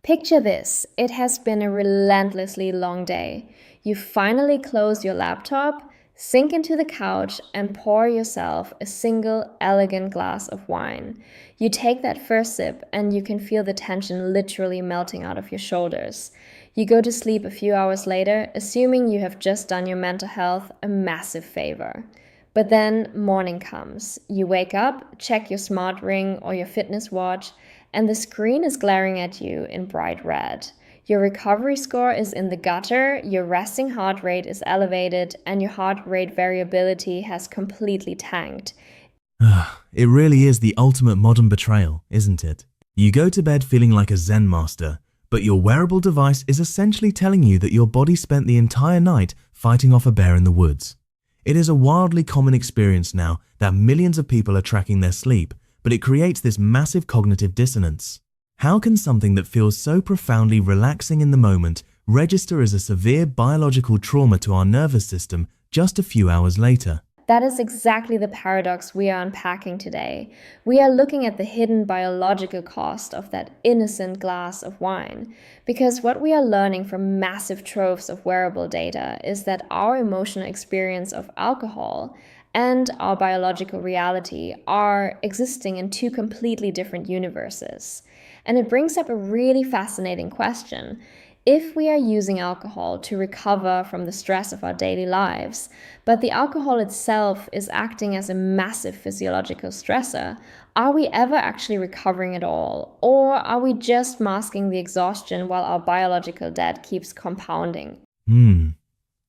Picture this, it has been a relentlessly long day. You finally close your laptop, sink into the couch, and pour yourself a single elegant glass of wine. You take that first sip, and you can feel the tension literally melting out of your shoulders. You go to sleep a few hours later, assuming you have just done your mental health a massive favor. But then morning comes. You wake up, check your smart ring or your fitness watch, and the screen is glaring at you in bright red. Your recovery score is in the gutter, your resting heart rate is elevated, and your heart rate variability has completely tanked. It really is the ultimate modern betrayal, isn't it? You go to bed feeling like a Zen master, but your wearable device is essentially telling you that your body spent the entire night fighting off a bear in the woods. It is a wildly common experience now that millions of people are tracking their sleep, but it creates this massive cognitive dissonance. How can something that feels so profoundly relaxing in the moment register as a severe biological trauma to our nervous system just a few hours later? That is exactly the paradox we are unpacking today. We are looking at the hidden biological cost of that innocent glass of wine. Because what we are learning from massive troves of wearable data is that our emotional experience of alcohol and our biological reality are existing in two completely different universes. And it brings up a really fascinating question. If we are using alcohol to recover from the stress of our daily lives, but the alcohol itself is acting as a massive physiological stressor, are we ever actually recovering at all? Or are we just masking the exhaustion while our biological debt keeps compounding?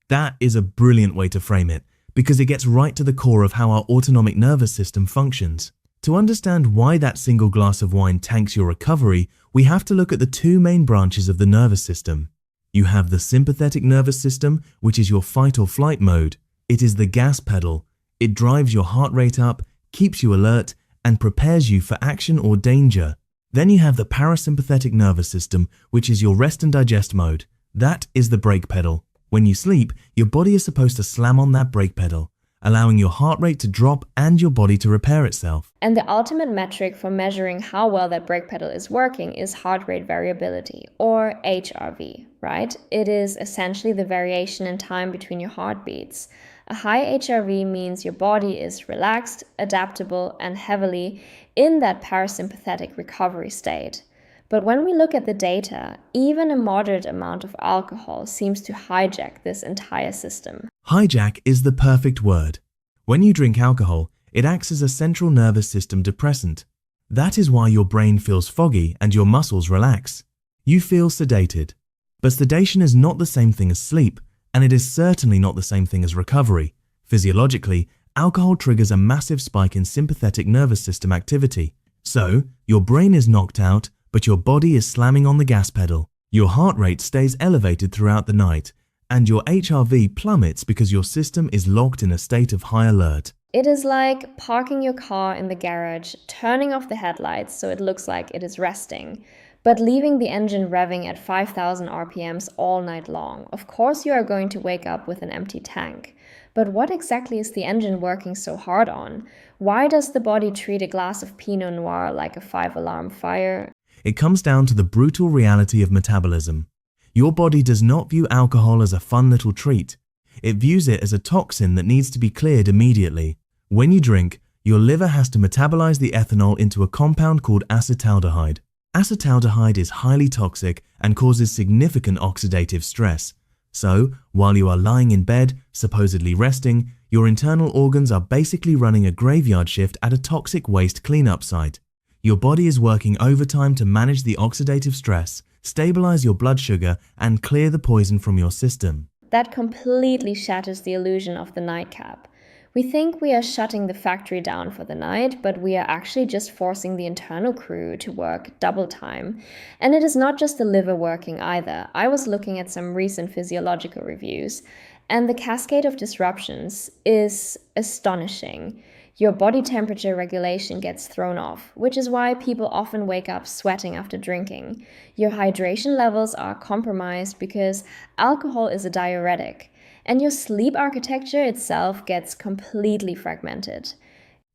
That is a brilliant way to frame it, because it gets right to the core of how our autonomic nervous system functions. To understand why that single glass of wine tanks your recovery, we have to look at the two main branches of the nervous system. You have the sympathetic nervous system, which is your fight or flight mode. It is the gas pedal. It drives your heart rate up, keeps you alert, and prepares you for action or danger. Then you have the parasympathetic nervous system, which is your rest and digest mode. That is the brake pedal. When you sleep, your body is supposed to slam on that brake pedal, allowing your heart rate to drop and your body to repair itself. And the ultimate metric for measuring how well that brake pedal is working is heart rate variability, or HRV, right? It is essentially the variation in time between your heartbeats. A high HRV means your body is relaxed, adaptable, and heavily in that parasympathetic recovery state. But when we look at the data, even a moderate amount of alcohol seems to hijack this entire system. Hijack is the perfect word. When you drink alcohol, it acts as a central nervous system depressant. That is why your brain feels foggy and your muscles relax. You feel sedated. But sedation is not the same thing as sleep, and it is certainly not the same thing as recovery. Physiologically, alcohol triggers a massive spike in sympathetic nervous system activity. So, your brain is knocked out, but your body is slamming on the gas pedal. Your heart rate stays elevated throughout the night, and your HRV plummets because your system is locked in a state of high alert. It is like parking your car in the garage, turning off the headlights so it looks like it is resting, but leaving the engine revving at 5,000 RPMs all night long. Of course you are going to wake up with an empty tank. But what exactly is the engine working so hard on? Why does the body treat a glass of Pinot Noir like a 5-alarm fire? It comes down to the brutal reality of metabolism. Your body does not view alcohol as a fun little treat. It views it as a toxin that needs to be cleared immediately. When you drink, your liver has to metabolize the ethanol into a compound called acetaldehyde. Acetaldehyde is highly toxic and causes significant oxidative stress. So, while you are lying in bed, supposedly resting, your internal organs are basically running a graveyard shift at a toxic waste cleanup site. Your body is working overtime to manage the oxidative stress, stabilize your blood sugar, and clear the poison from your system. That completely shatters the illusion of the nightcap. We think we are shutting the factory down for the night, but we are actually just forcing the internal crew to work double time. And it is not just the liver working either. I was looking at some recent physiological reviews, and the cascade of disruptions is astonishing. Your body temperature regulation gets thrown off, which is why people often wake up sweating after drinking. Your hydration levels are compromised because alcohol is a diuretic, and your sleep architecture itself gets completely fragmented.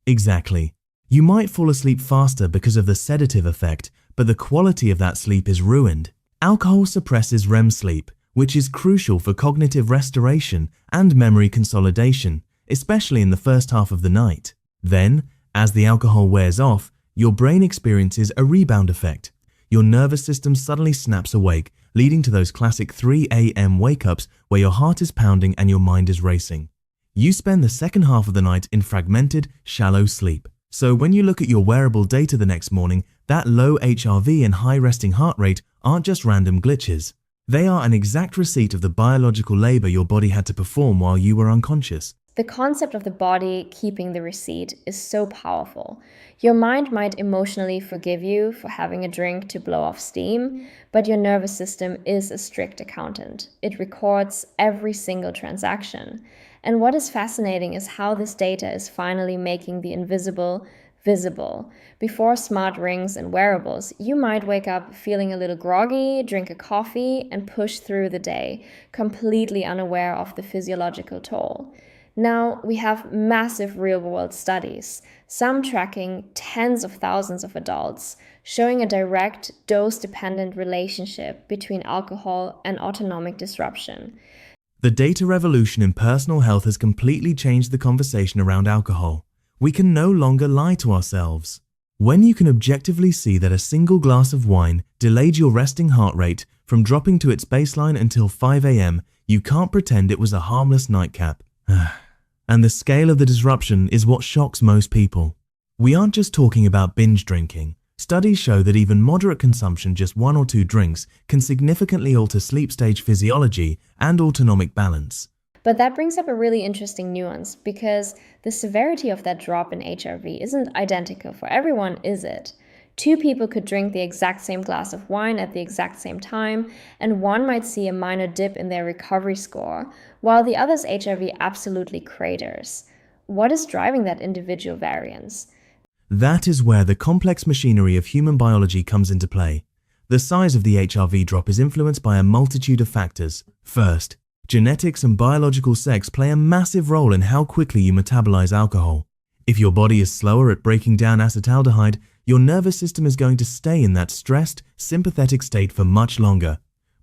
Exactly. You might fall asleep faster because of the sedative effect, but the quality of that sleep is ruined. Alcohol suppresses REM sleep, which is crucial for cognitive restoration and memory consolidation, especially in the first half of the night. Then, as the alcohol wears off, your brain experiences a rebound effect. Your nervous system suddenly snaps awake, leading to those classic 3 a.m. wake-ups where your heart is pounding and your mind is racing. You spend the second half of the night in fragmented, shallow sleep. So when you look at your wearable data the next morning, that low HRV and high resting heart rate aren't just random glitches. They are an exact receipt of the biological labor your body had to perform while you were unconscious. The concept of the body keeping the receipt is so powerful. Your mind might emotionally forgive you for having a drink to blow off steam, but your nervous system is a strict accountant. It records every single transaction. And what is fascinating is how this data is finally making the invisible visible. Before smart rings and wearables, you might wake up feeling a little groggy, drink a coffee, and push through the day, completely unaware of the physiological toll. Now, we have massive real-world studies, some tracking tens of thousands of adults, showing a direct dose-dependent relationship between alcohol and autonomic disruption. The data revolution in personal health has completely changed the conversation around alcohol. We can no longer lie to ourselves. When you can objectively see that a single glass of wine delayed your resting heart rate from dropping to its baseline until 5 a.m., you can't pretend it was a harmless nightcap. And the scale of the disruption is what shocks most people. We aren't just talking about binge drinking. Studies show that even moderate consumption, just 1 or 2 drinks, can significantly alter sleep stage physiology and autonomic balance. But that brings up a really interesting nuance, because the severity of that drop in HRV isn't identical for everyone, is it? 2 people could drink the exact same glass of wine at the exact same time, and one might see a minor dip in their recovery score, while the other's HRV absolutely craters. What is driving that individual variance? That is where the complex machinery of human biology comes into play. The size of the HRV drop is influenced by a multitude of factors. First, genetics and biological sex play a massive role in how quickly you metabolize alcohol. If your body is slower at breaking down acetaldehyde, your nervous system is going to stay in that stressed, sympathetic state for much longer.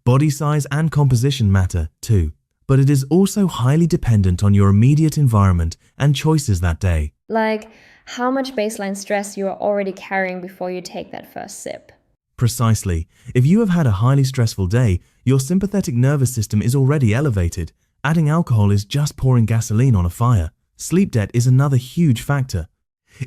Body size and composition matter, too, but it is also highly dependent on your immediate environment and choices that day. Like how much baseline stress you are already carrying before you take that first sip. Precisely. If you have had a highly stressful day, your sympathetic nervous system is already elevated. Adding alcohol is just pouring gasoline on a fire. Sleep debt is another huge factor.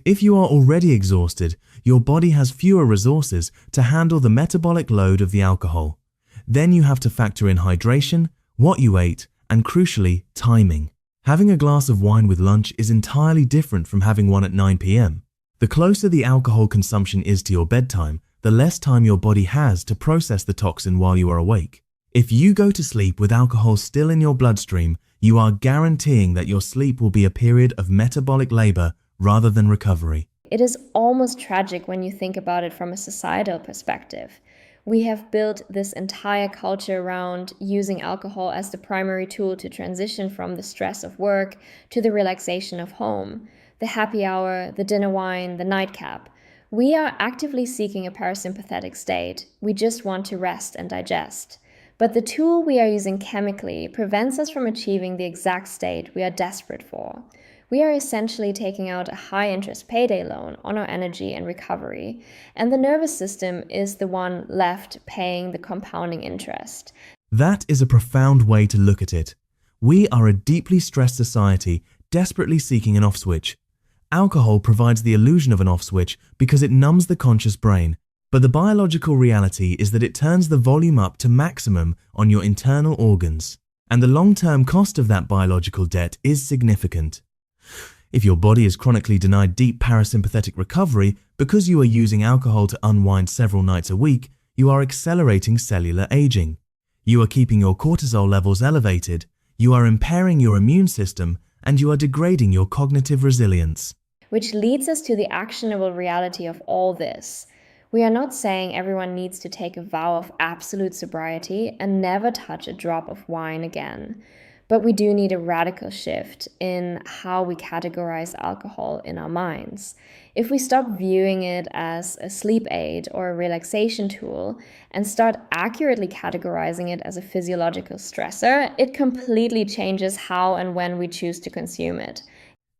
If you are already exhausted, your body has fewer resources to handle the metabolic load of the alcohol. Then you have to factor in hydration, what you ate, and crucially, timing. Having a glass of wine with lunch is entirely different from having one at 9 p.m. The closer the alcohol consumption is to your bedtime, the less time your body has to process the toxin while you are awake. If you go to sleep with alcohol still in your bloodstream, you are guaranteeing that your sleep will be a period of metabolic labor rather than recovery. It is almost tragic when you think about it from a societal perspective. We have built this entire culture around using alcohol as the primary tool to transition from the stress of work to the relaxation of home. The happy hour, the dinner wine, the nightcap. We are actively seeking a parasympathetic state. We just want to rest and digest. But the tool we are using chemically prevents us from achieving the exact state we are desperate for. We are essentially taking out a high-interest payday loan on our energy and recovery, and the nervous system is the one left paying the compounding interest. That is a profound way to look at it. We are a deeply stressed society, desperately seeking an off switch. Alcohol provides the illusion of an off switch because it numbs the conscious brain, but the biological reality is that it turns the volume up to maximum on your internal organs, and the long-term cost of that biological debt is significant. If your body is chronically denied deep parasympathetic recovery because you are using alcohol to unwind several nights a week, you are accelerating cellular aging. You are keeping your cortisol levels elevated, you are impairing your immune system, and you are degrading your cognitive resilience. Which leads us to the actionable reality of all this. We are not saying everyone needs to take a vow of absolute sobriety and never touch a drop of wine again. But we do need a radical shift in how we categorize alcohol in our minds. If we stop viewing it as a sleep aid or a relaxation tool and start accurately categorizing it as a physiological stressor, it completely changes how and when we choose to consume it.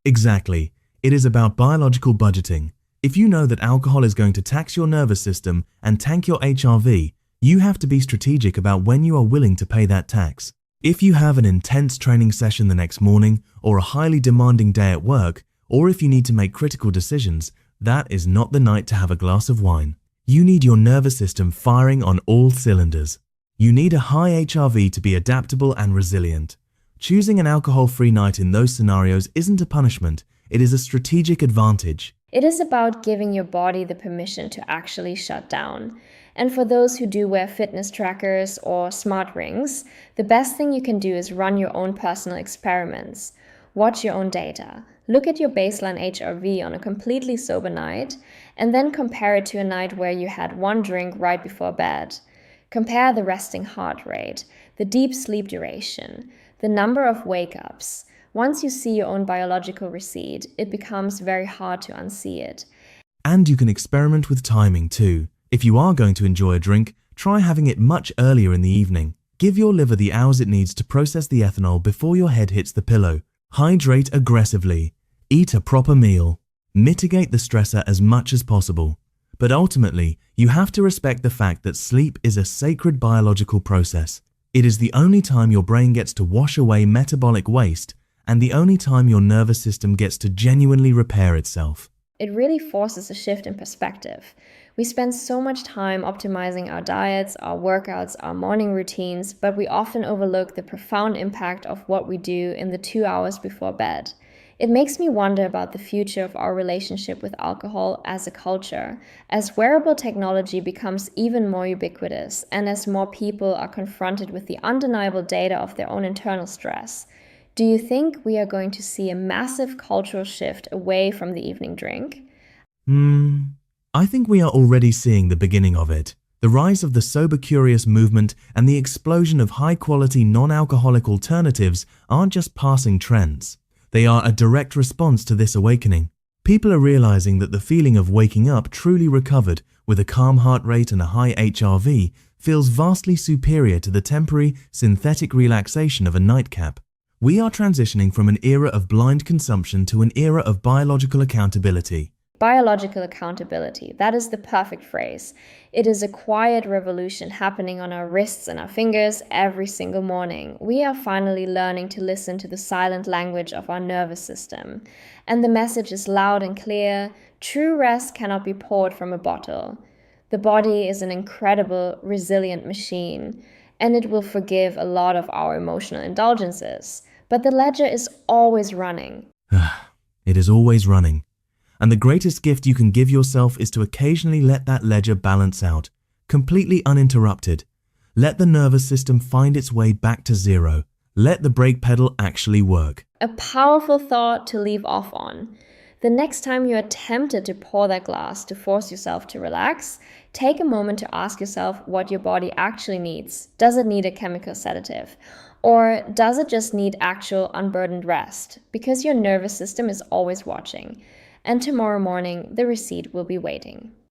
Exactly. It is about biological budgeting. If you know that alcohol is going to tax your nervous system and tank your HRV, you have to be strategic about when you are willing to pay that tax. If you have an intense training session the next morning, or a highly demanding day at work, or if you need to make critical decisions, that is not the night to have a glass of wine. You need your nervous system firing on all cylinders. You need a high HRV to be adaptable and resilient. Choosing an alcohol-free night in those scenarios isn't a punishment, it is a strategic advantage. It is about giving your body the permission to actually shut down. And for those who do wear fitness trackers or smart rings, the best thing you can do is run your own personal experiments. Watch your own data. Look at your baseline HRV on a completely sober night, and then compare it to a night where you had one drink right before bed. Compare the resting heart rate, the deep sleep duration, the number of wake-ups. Once you see your own biological receipt, it becomes very hard to unsee it. And you can experiment with timing too. If you are going to enjoy a drink, try having it much earlier in the evening. Give your liver the hours it needs to process the ethanol before your head hits the pillow. Hydrate aggressively. Eat a proper meal. Mitigate the stressor as much as possible. But ultimately, you have to respect the fact that sleep is a sacred biological process. It is the only time your brain gets to wash away metabolic waste, and the only time your nervous system gets to genuinely repair itself. It really forces a shift in perspective. We spend so much time optimizing our diets, our workouts, our morning routines, but we often overlook the profound impact of what we do in the 2 hours before bed. It makes me wonder about the future of our relationship with alcohol as a culture, as wearable technology becomes even more ubiquitous and as more people are confronted with the undeniable data of their own internal stress. Do you think we are going to see a massive cultural shift away from the evening drink? I think we are already seeing the beginning of it. The rise of the sober curious movement and the explosion of high-quality non-alcoholic alternatives aren't just passing trends. They are a direct response to this awakening. People are realizing that the feeling of waking up truly recovered with a calm heart rate and a high HRV feels vastly superior to the temporary, synthetic relaxation of a nightcap. We are transitioning from an era of blind consumption to an era of biological accountability. Biological accountability, that is the perfect phrase. It is a quiet revolution happening on our wrists and our fingers every single morning. We are finally learning to listen to the silent language of our nervous system. And the message is loud and clear: true rest cannot be poured from a bottle. The body is an incredible, resilient machine, and it will forgive a lot of our emotional indulgences. But the ledger is always running. It is always running. And the greatest gift you can give yourself is to occasionally let that ledger balance out, completely uninterrupted. Let the nervous system find its way back to zero. Let the brake pedal actually work. A powerful thought to leave off on. The next time you are tempted to pour that glass to force yourself to relax, take a moment to ask yourself what your body actually needs. Does it need a chemical sedative? Or does it just need actual unburdened rest? Because your nervous system is always watching. And tomorrow morning, the receipt will be waiting.